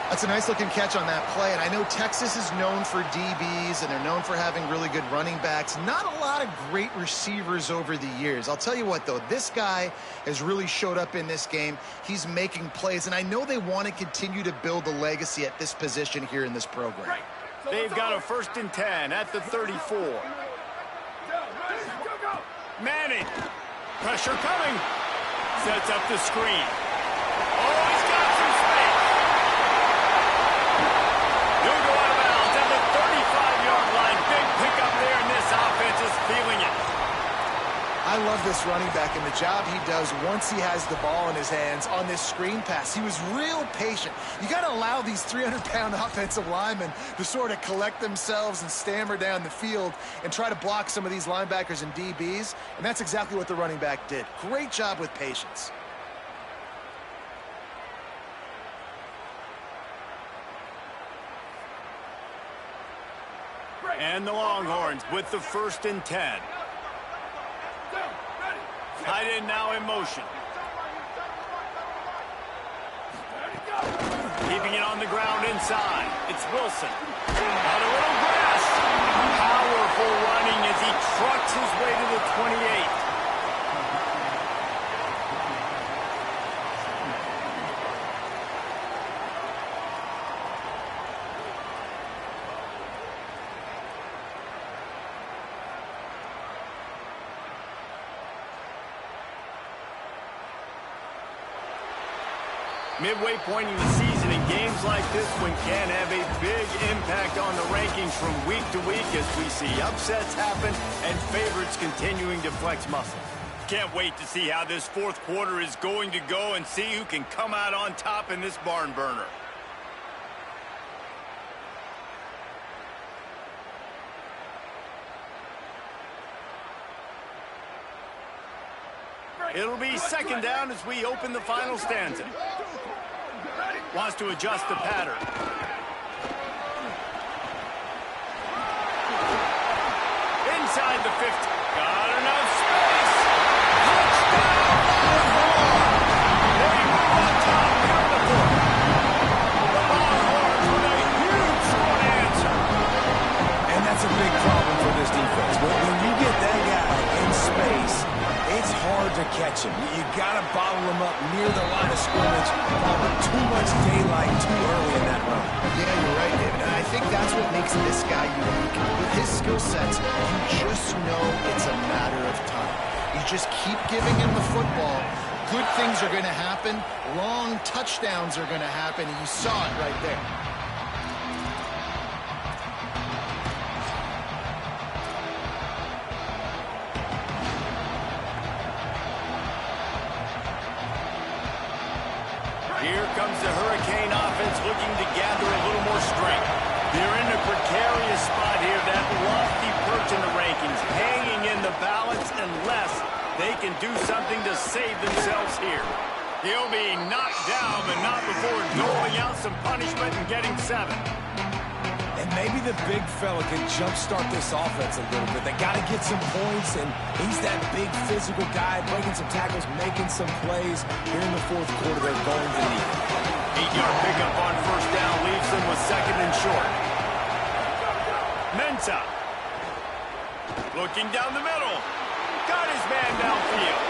That's a nice-looking catch on that play, and I know Texas is known for DBs, and they're known for having really good running backs. Not a lot of great receivers over the years. I'll tell you what, though, this guy has really showed up in this game. He's making plays, and I know they want to continue to build a legacy at this position here in this program. They've got a 1st and 10 at the 34. Manning. Pressure coming. Sets up the screen. Oh, he's got some space. He'll go out of bounds at the 35-yard line. Big pickup there, and this offense is feeling it. I love this running back and the job he does once he has the ball in his hands on this screen pass. He was real patient. You got to allow these 300-pound offensive linemen to sort of collect themselves and stammer down the field and try to block some of these linebackers and DBs, and that's exactly what the running back did. Great job with patience. And the Longhorns with the 1st and 10. Tight end now in motion. Keeping it on the ground inside. It's Wilson. On a little grass. Powerful running as he trucks his way to the 28. Midway point in the season, and games like this one can have a big impact on the rankings from week to week as we see upsets happen and favorites continuing to flex muscle. Can't wait to see how this 4th quarter is going to go and see who can come out on top in this barn burner. It'll be 2nd down as we open the final stanza. Wants to adjust the pattern. Inside the 50. Got enough space. Touchdown, Longhorns! They move on top, beautiful. The Longhorns with a huge short answer. And that's a big problem for this defense. When you get that guy in space, it's hard to catch him. You got to bottle him up near the line of scrimmage, probably too much daylight too early in that run. Yeah, you're right, David. And I think that's what makes this guy unique. With his skill sets, you just know it's a matter of time. You just keep giving him the football. Good things are going to happen. Long touchdowns are going to happen. And you saw it right there. Here comes the Hurricane offense looking to gather a little more strength. They're in a precarious spot here, that lofty perch in the rankings, hanging in the balance unless they can do something to save themselves here. He'll be knocked down, but not before doling out some punishment and getting 7. And maybe the big fella can jumpstart this offense a little bit. They got to get some points, and he's that big physical guy, breaking some tackles, making some plays. Here in the 4th quarter, they're going to need it. 8-yard pickup on 1st down leaves them with 2nd and short. Mensah. Looking down the middle. Got his man downfield.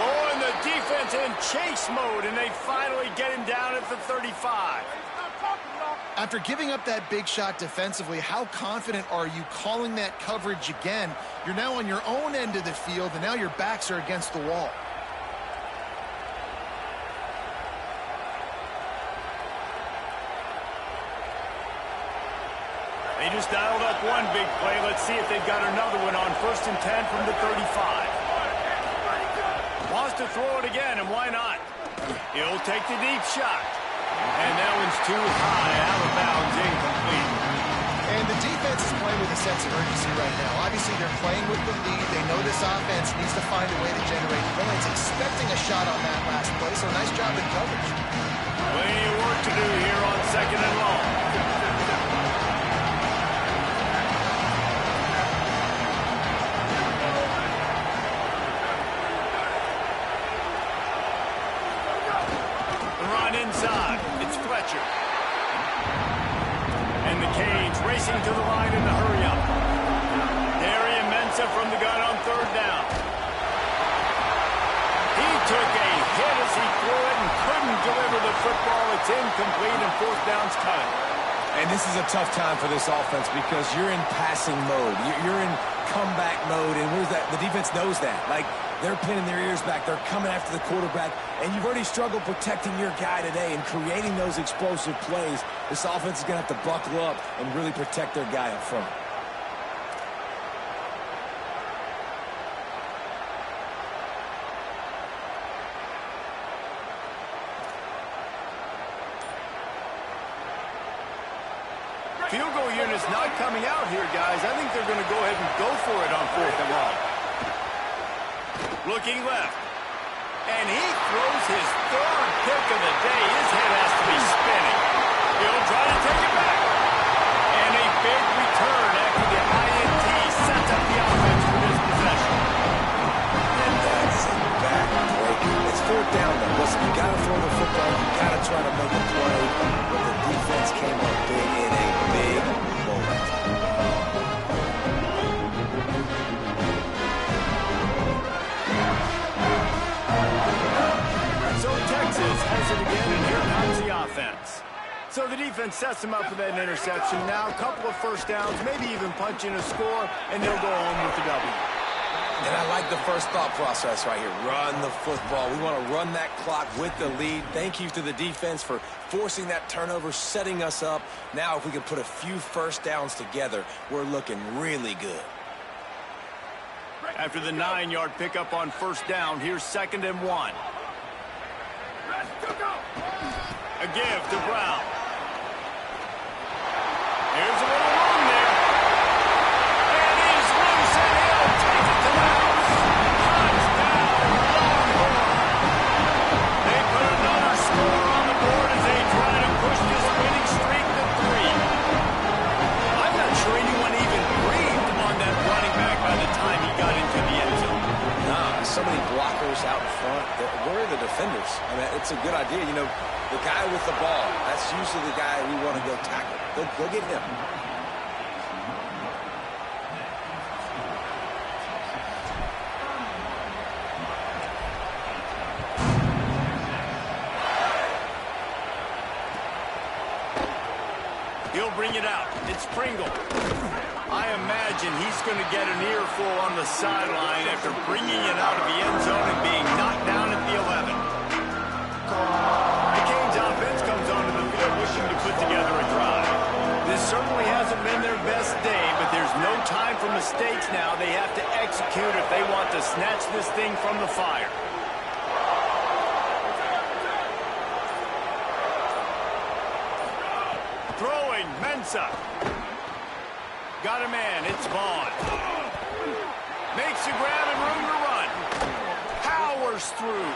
Oh, and the defense in chase mode, and they finally get him down at the 35. After giving up that big shot defensively, how confident are you calling that coverage again? You're now on your own end of the field, and now your backs are against the wall. They just dialed up one big play. Let's see if they've got another one on 1st and 10 from the 35. Wants to throw it again, and why not? He'll take the deep shot. And that one's too high, out of bounds, incomplete. And the defense is playing with a sense of urgency right now. Obviously, they're playing with the lead. They know this offense needs to find a way to generate points, expecting a shot on that last play, so nice job in coverage. Plenty of work to do here on 2nd and long. Inside, it's Fletcher. And the Canes racing to the line in the hurry-up. Darian Mensah from the gun on 3rd down. He took a hit as he threw it and couldn't deliver the football. It's incomplete and 4th down's cut. And this is a tough time for this offense because you're in passing mode. You're in comeback mode, and where's that? The defense knows that. Like, they're pinning their ears back. They're coming after the quarterback, and you've already struggled protecting your guy today and creating those explosive plays. This offense is going to have to buckle up and really protect their guy up front. Field goal unit's not coming out here, guys. I think they're going to go ahead and go for it on 4th and long. Looking left. And he throws his 3rd pick of the day. His head has to be spinning. He'll try to take it back. And a big return after the INT sets up the offense for this possession. And that's a back break. It's 4th down, though. Listen, you got to throw the football. You got to try to make a play. But the defense came up big in a big moment. So Texas has it again, and here comes the offense. So the defense sets them up for that interception. Now a couple of 1st downs, maybe even punching a score, and they'll go home with the W. And I like the first thought process right here. Run the football. We want to run that clock with the lead. Thank you to the defense for forcing that turnover, setting us up. Now if we can put a few 1st downs together, we're looking really good. After the 9-yard pickup on 1st down, here's 2nd and 1. A give to Brown. Here's a little room there. And he's loose, and he'll take it to the house. Touchdown, Longhorn. They put another score on the board as they try to push this winning streak to 3. I'm not sure anyone even breathed on that running back by the time he got into the end zone. Nah, so many blockers out in front. Where are the defenders? I mean, it's a good idea. You know, the guy with the ball, that's usually the guy we want to go tackle. Go get him. He'll bring it out. It's Pringle. I imagine he's going to get an earful on the sideline after bringing it out of the end zone and being knocked down at the 11. The Canes offense comes onto the field wishing to put together a drive. This certainly hasn't been their best day, but there's no time for mistakes now. They have to execute if they want to snatch this thing from the fire. Throwing, Mensah. Got a man, it's Vaughn. Makes a grab and room to run. Powers through.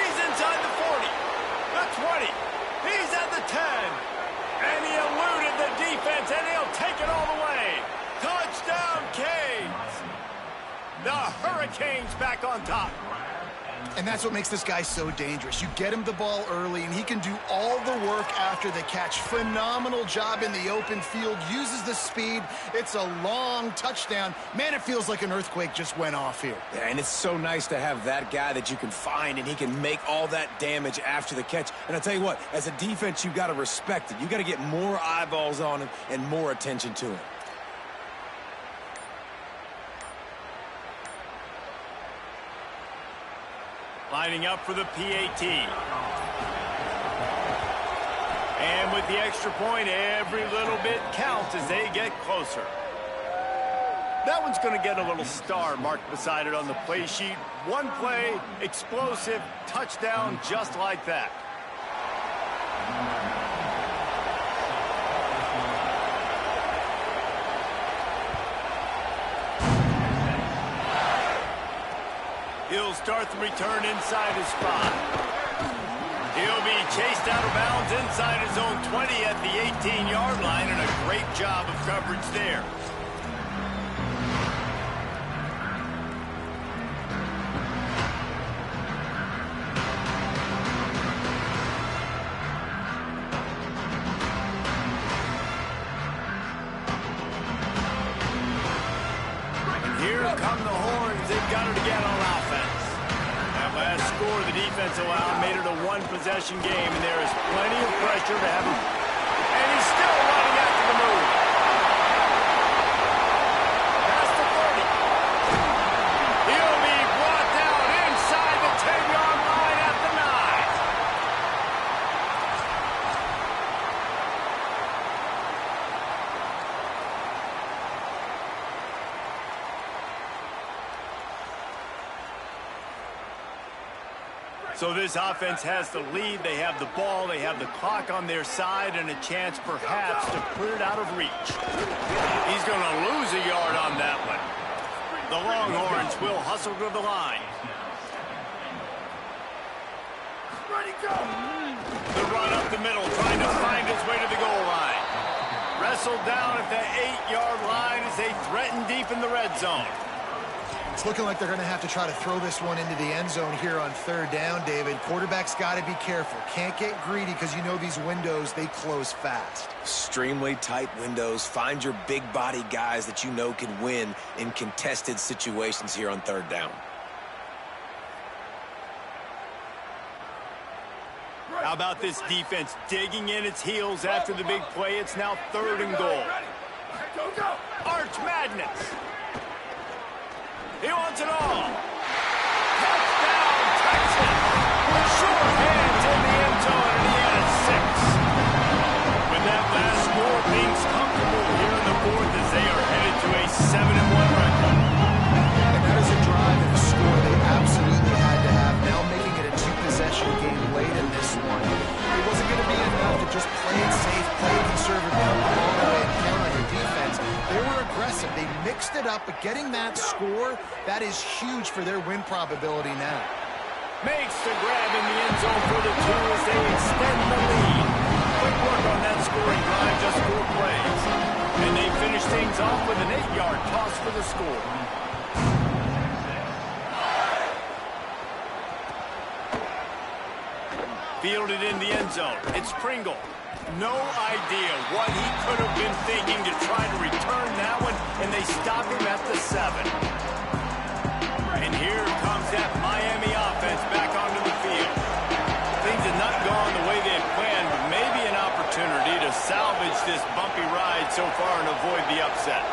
He's inside the 40, the 20. He's at the 10. And he eluded the defense, and he'll take it all the way. Touchdown, Canes. The Hurricanes back on top. And that's what makes this guy so dangerous. You get him the ball early, and he can do all the work after the catch. Phenomenal job in the open field, uses the speed. It's a long touchdown. Man, it feels like an earthquake just went off here. Yeah, and it's so nice to have that guy that you can find, and he can make all that damage after the catch. And I'll tell you what, as a defense, you've got to respect it. You've got to get more eyeballs on him and more attention to him. Lining up for the PAT. And with the extra point, every little bit counts as they get closer. That one's going to get a little star marked beside it on the play sheet. One play, explosive, touchdown, just like that. He'll start the return inside his 5. He'll be chased out of bounds inside his own 20 at the 18-yard line, and a great job of coverage there. Here come the horns. They've got it again on offense. That last score the defense allowed made it a one-possession game, and there is plenty of pressure to have him. And he's still running after the move. Past the 30. He'll be brought down inside the 10-yard line at the 9. So this offense has the lead. They have the ball. They have the clock on their side and a chance perhaps to put it out of reach. He's going to lose a yard on that one. The Longhorns will hustle to the line. Ready, go! The run up the middle, trying to find his way to the goal line. Wrestled down at the 8-yard line as they threaten deep in the red zone. It's looking like they're going to have to try to throw this one into the end zone here on third down, David. Quarterback's got to be careful. Can't get greedy because you know these windows, they close fast. Extremely tight windows. Find your big body guys that you know can win in contested situations here on third down. How about this defense digging in its heels after the big play? It's now 3rd and goal. Go, go! Arch Madness. He wants it all. Touchdown, Texas. Sure hands in the end zone, and he has 6. With that last score, things comfortable here in the 4th as they are headed to a 7-1 record. And that is a drive and a score they absolutely had to have. Now making it a 2-possession game late in this one. It wasn't going to be enough to just play it safe, play it conservative, come the ball away and count on your defense. They were aggressive. They mixed it up, but getting that score, that is huge for their win probability now. Makes the grab in the end zone for the 2 as they extend the lead. Quick work on that scoring drive, just 4 plays. And they finish things off with an 8-yard toss for the score. Fielded in the end zone. It's Pringle. No idea what he could have been thinking to try to return that one, and they stop him at the 7. And here comes that Miami offense back onto the field. Things have not gone the way they had planned, but maybe an opportunity to salvage this bumpy ride so far and avoid the upset.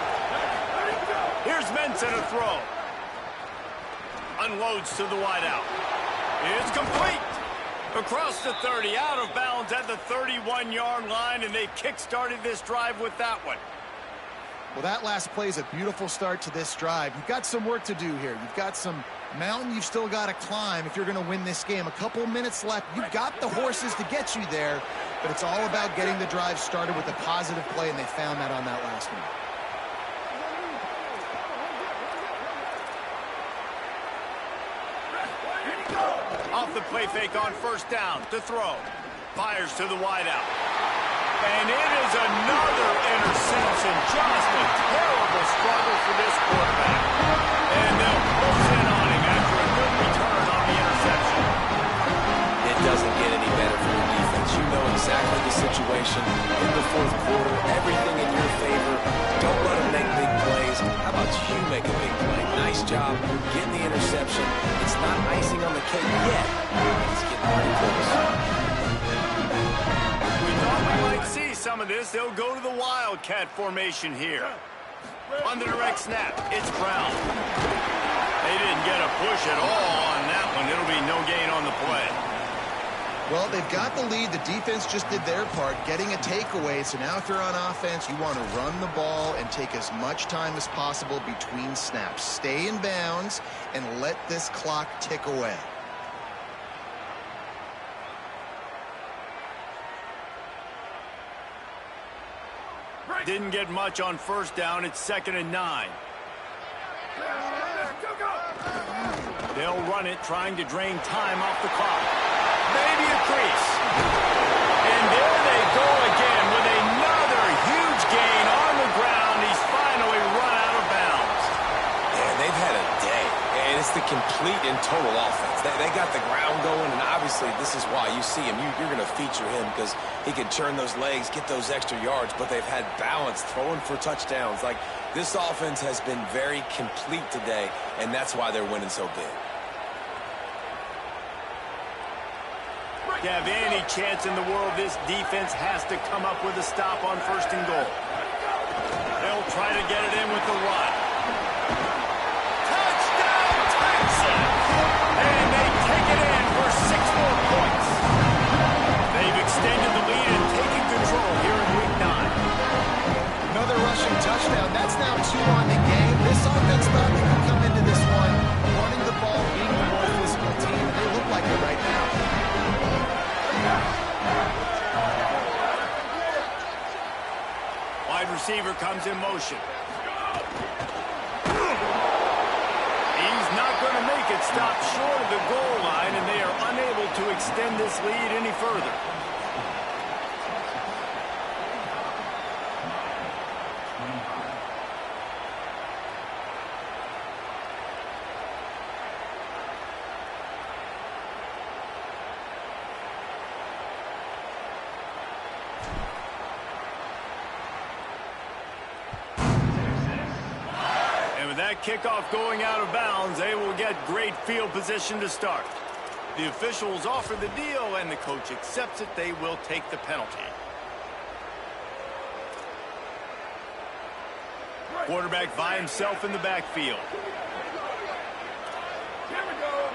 Here's Mensah to throw. Unloads to the wideout. It's complete. Across the 30, out of bounds at the 31-yard line, and they kick-started this drive with that one. Well, that last play is a beautiful start to this drive. You've got some work to do here. You've got some mountain you've still got to climb if you're going to win this game. A couple minutes left. You've got the horses to get you there, but it's all about getting the drive started with a positive play, and they found that on that last one. Off the play fake on first down to throw. Fires to the wideout. And it is another interception. Just a terrible struggle for this quarterback. And they'll close in on him after a good return on the interception. exactly the situation in the fourth quarter. Everything in your favor. Don't let them make big plays. How about you make a big play? Nice job getting the interception. It's not icing on the cake yet. It's getting pretty close. We thought we might see some of this. They'll go to the Wildcat formation here. On the direct snap, it's Brown. They didn't get a push at all on that one. It'll be no gain on the play. Well, they've got the lead. The defense just did their part, getting a takeaway. So now if you're on offense, you want to run the ball and take as much time as possible between snaps. Stay in bounds and let this clock tick away. Didn't get much on first down. It's 2nd and 9. They'll run it, trying to drain time off the clock. Maybe a crease. And there they go again with another huge gain on the ground. He's finally run out of bounds. Yeah, they've had a day. And it's the complete and total offense. They got the ground going, and obviously this is why you see him. You're going to feature him because he can turn those legs, get those extra yards, but they've had balance, throwing for touchdowns. Like, this offense has been very complete today, and that's why they're winning so big. To have any chance in the world, this defense has to come up with a stop on 1st and goal. They'll try to get it in with the run. Touchdown, Texans! And they take it in for 6 more points. They've extended the lead and taken control here in Week 9. Another rushing touchdown. That's now 2 on the game. This offense thought they could come into this one running the ball, being the more physical team. They look like it right now. Wide receiver comes in motion. He's not going to make it. Stop short of the goal line, and they are unable to extend this lead any further. That kickoff going out of bounds, they will get great field position to start. The officials offer the deal, and the coach accepts it. They will take the penalty. Quarterback by himself in the backfield. Here we go.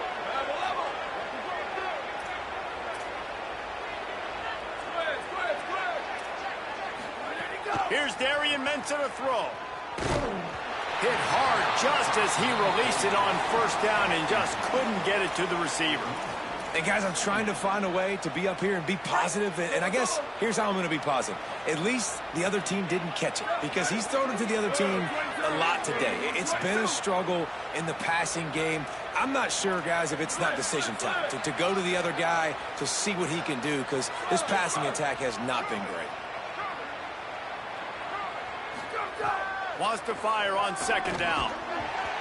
Here's Darian Mensah to throw. Hit hard just as he released it on 1st down and just couldn't get it to the receiver. Hey, guys, I'm trying to find a way to be up here and be positive, and I guess here's how I'm going to be positive. At least the other team didn't catch it because he's thrown it to the other team a lot today. It's been a struggle in the passing game. I'm not sure, guys, if it's not decision time to go to the other guy to see what he can do because this passing attack has not been great. Wants to fire on 2nd down.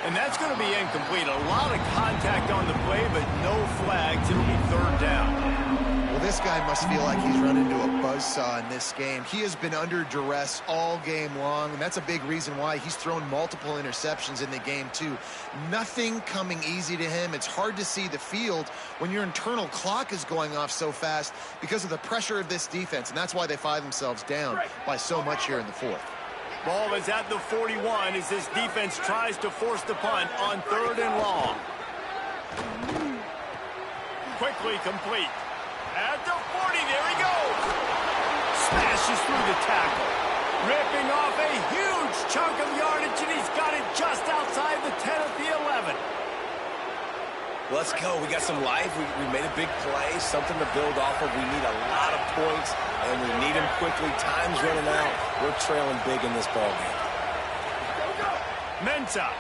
And that's going to be incomplete. A lot of contact on the play, but no flags. It'll be 3rd down. Well, this guy must feel like he's run into a buzzsaw in this game. He has been under duress all game long, and that's a big reason why he's thrown multiple interceptions in the game, too. Nothing coming easy to him. It's hard to see the field when your internal clock is going off so fast because of the pressure of this defense, and that's why they find themselves down by so much here in the 4th. Ball is at the 41 as this defense tries to force the punt on 3rd and long. Quickly complete. At the 40, there he goes. Smashes through the tackle. Ripping off a huge chunk of yardage, and he's got it just outside the 10 at the 11. Let's go. We got some life. We made a big play, something to build off of. We need a lot of points, and we need them quickly. Time's running out. We're trailing big in this ballgame. Mensah.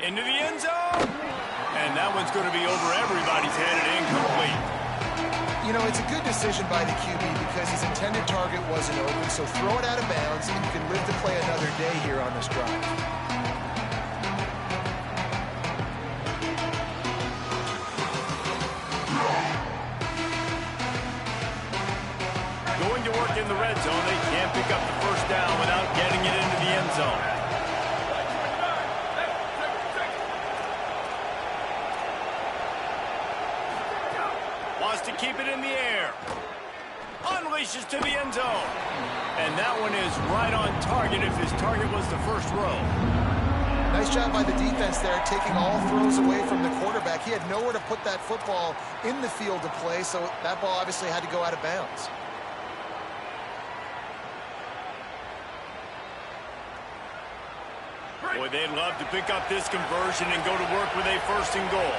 Into the end zone. And that one's going to be over everybody's head and incomplete. You know, it's a good decision by the QB because his intended target wasn't open, so throw it out of bounds, and you can live to play another day here on this drive. going to work in the red zone. They can't pick up the first down without getting it into the end zone. Wants to keep it in the air. Unleashes to the end zone. And that one is right on target if his target was the first row. Nice job by the defense there, taking all throws away from the quarterback. He had nowhere to put that football in the field to play, so that ball obviously had to go out of bounds. Boy, they'd love to pick up this conversion and go to work with a first and goal.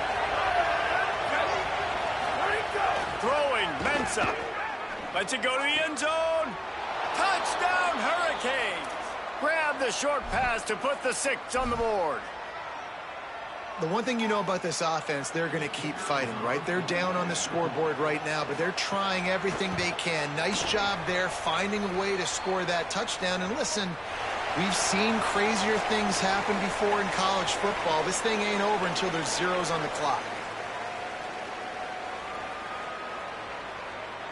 Throwing, Mensah. Lets it go to the end zone. Touchdown, Hurricanes. Grab the short pass to put the 6 on the board. The one thing you know about this offense, they're going to keep fighting, right? They're down on the scoreboard right now, but they're trying everything they can. Nice job there, finding a way to score that touchdown. And listen, we've seen crazier things happen before in college football. This thing ain't over until there's zeros on the clock.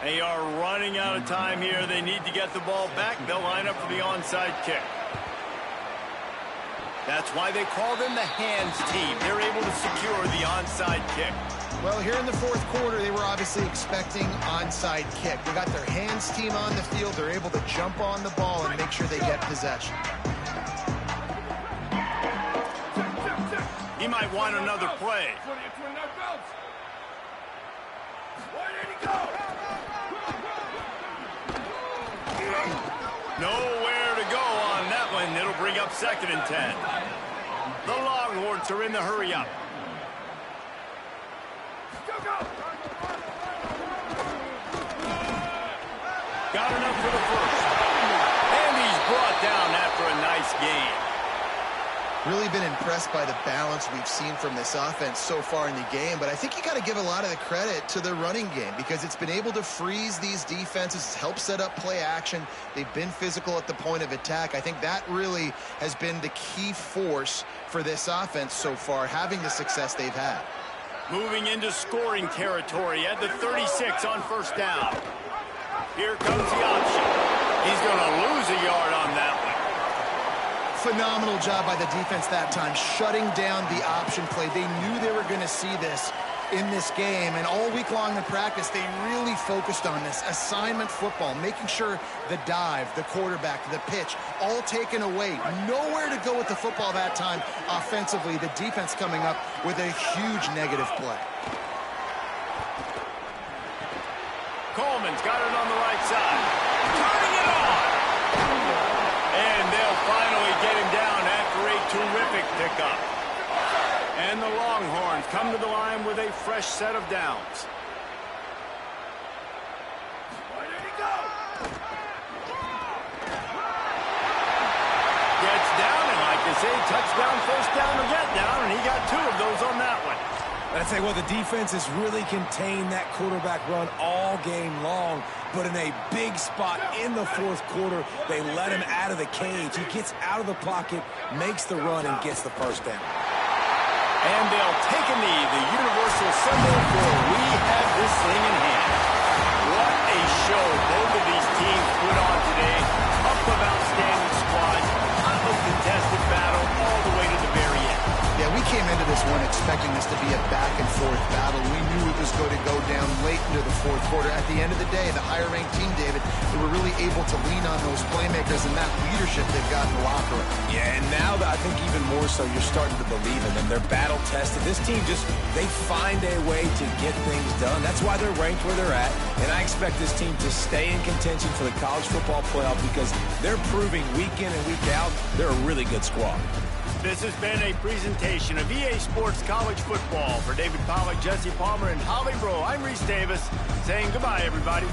They are running out of time here. They need to get the ball back. They'll line up for the onside kick. That's why they call them the hands team. They're able to secure the onside kick. Well, here in the fourth quarter, they were obviously expecting onside kick. They got their hands team on the field. They're able to jump on the ball and make sure they get possession. He might want another play. Nowhere to go on that one. It'll bring up 2nd and 10. The Longhorns are in the hurry up. Got enough for the first. And he's brought down after a nice gain. Really been impressed by the balance we've seen from this offense so far in the game, but I think you got to give a lot of the credit to the running game because it's been able to freeze these defenses, help set up play action. They've been physical at the point of attack. I think that really has been the key force for this offense so far, having the success they've had. Moving into scoring territory at the 36 on first down. Here comes the option. He's going to lose a yard on that one. Phenomenal job by the defense that time, shutting down the option play. They knew they were going to see this in this game, and all week long in practice, they really focused on this assignment football, making sure the dive, the quarterback, the pitch, all taken away. Nowhere to go with the football that time offensively. The defense coming up with a huge negative play. Coleman's got it on the right side. Turning it on. And they'll finally get him down after a terrific pickup. And the Longhorns come to the line with a fresh set of downs. Gets down, and like they say, touchdown, first down, or get down, and he got 2 of those on that one. But I tell you what, the defense has really contained that quarterback run all game long. But in a big spot in the fourth quarter, they let him out of the cage. He gets out of the pocket, makes the run, and gets the first down. And they'll take a knee, the universal symbol for we have this thing in hand. What a show both of these teams put on today. Couple of outstanding squads, hotly contested battle all the way to the very end. Yeah, we came into this one expecting this to be a back-and-forth battle. We knew it was going to go down late into the fourth quarter. At the end of the day, the higher-ranked team, David, they were really able to lean on those playmakers and that leadership they've got in the locker room. Yeah, and now I think even more so, you're starting to believe in them. They're battle-tested. This team they find a way to get things done. That's why they're ranked where they're at. And I expect this team to stay in contention for the college football playoff because they're proving week in and week out they're a really good squad. This has been a presentation of EA Sports College Football. For David Pollack, Jesse Palmer, and Holly Rowe, I'm Reese Davis saying goodbye, everybody.